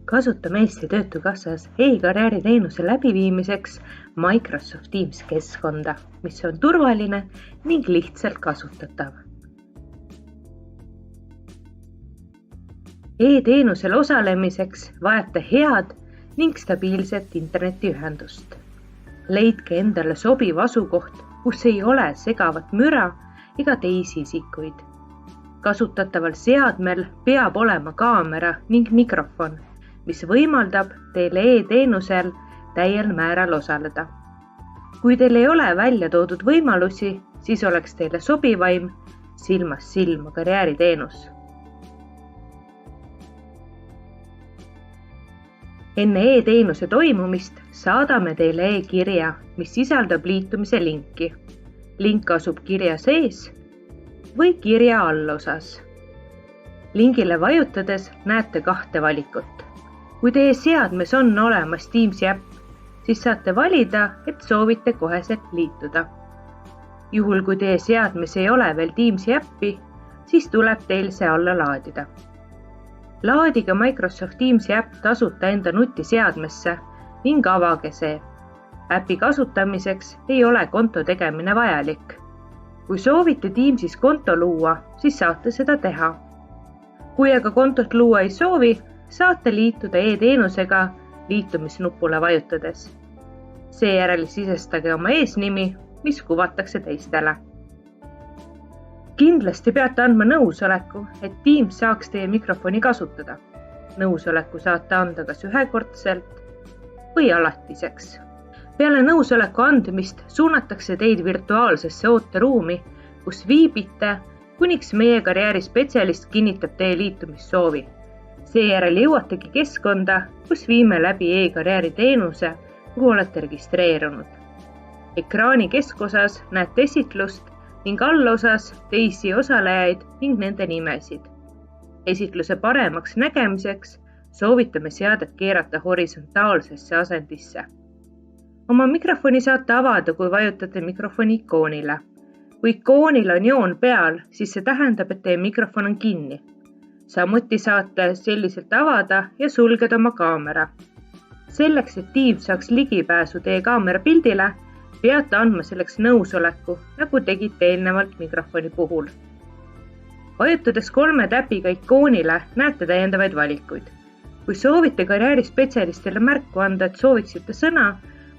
Kasutame Eesti Töötukassas e-karjääri teenuse läbiviimiseks Microsoft Teams keskkonda, mis on turvaline ning lihtsalt kasutatav. E-teenusel osalemiseks vajate head ning stabiilset internetiühendust. Leidke endale sobiv asukoht, kus ei ole segavat müra ega teisi isikuid. Kasutataval seadmel peab olema kaamera ning mikrofon, mis võimaldab teile e-teenusel täiel määral osaleda. Kui teil ei ole välja toodud võimalusi, siis oleks teile sobivaim silmast silma karjääriteenus. Enne e-teenuse toimumist saadame teile e-kirja, mis sisaldab liitumise linki. Link asub kirja sees või kirja allosas. Lingile vajutades näete 2 valikut. Kui teie seadmes on olemas Teamsi äpp, siis saate valida, et soovite koheselt liituda. Juhul kui teie seadmes ei ole veel Teamsi äppi, siis tuleb teil see alla laadida. Laadige Microsoft Teamsi äpp tasuta enda nutiseadmesse ning avage see. Äpi kasutamiseks ei ole konto tegemine vajalik. Kui soovite Teamsis konto luua, siis saate seda teha. Kui aga kontot luua ei soovi, saate liituda e-teenusega liitumisnupule vajutades. Seejärel sisestage oma eesnimi, mis kuvatakse teistele. Kindlasti peate andma nõusoleku, et Teams saaks teie mikrofoni kasutada. Nõusoleku saate anda kas ühekordselt või alatiseks. Peale nõusoleku andmist suunatakse teid virtuaalsesse ooteruumi, kus viibite, kuniks meie karjäärispetsialist kinnitab teie liitumissoovi. Seejärel jõuategi keskkonda, kus viime läbi e-karjääri teenuse, kuhu olete registreerunud. Ekraani keskosas näete esitlust ning allosas teisi osalejaid ning nende nimesid. Esitluse paremaks nägemiseks soovitame seadet keerata horisontaalsesse asendisse. Oma mikrofoni saate avada, kui vajutate mikrofoni ikoonile. Kui ikoonil on joon peal, siis see tähendab, et teie mikrofon on kinni. Samuti saate selliselt avada ja sulgeda oma kaamera. Selleks, et Teams saaks ligipääsu teie kaamera pildile, peate andma selleks nõusoleku, nagu tegite eelnevalt mikrofoni puhul. Vajutades 3 täpiga ikoonile näete täiendavaid valikuid. Kui soovite karjäärispetsialistile märku anda, et sooviksite sõna,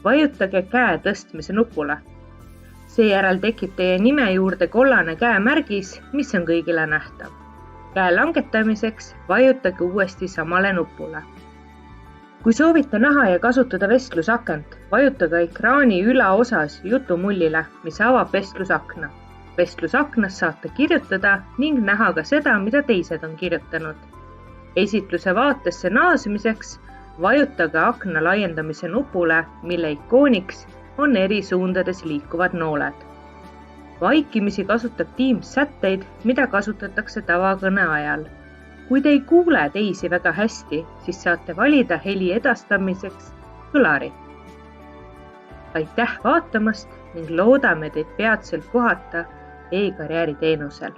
vajutage käe tõstmise nupule. Seejärel tekib teie nime juurde kollane käemärgis, mis on kõigile nähtav. Käe langetamiseks vajutage uuesti samale nupule. Kui soovite näha ja kasutada vestlusakent, vajutage ekraani ülaosas jutumullile, mis avab vestlusakna. Vestlusaknas saate kirjutada ning näha ka seda, mida teised on kirjutanud. Esitluse vaatesse naasmiseks vajutage akna laiendamise nupule, mille ikooniks on eri suundades liikuvad nooled. Vaikimisi kasutab Teams sätteid, mida kasutatakse tavakõne ajal. Kui te ei kuule teisi väga hästi, siis saate valida heli edastamiseks kõlari. Aitäh vaatamast ning loodame teid peatselt kohata e-karjääri teenusel.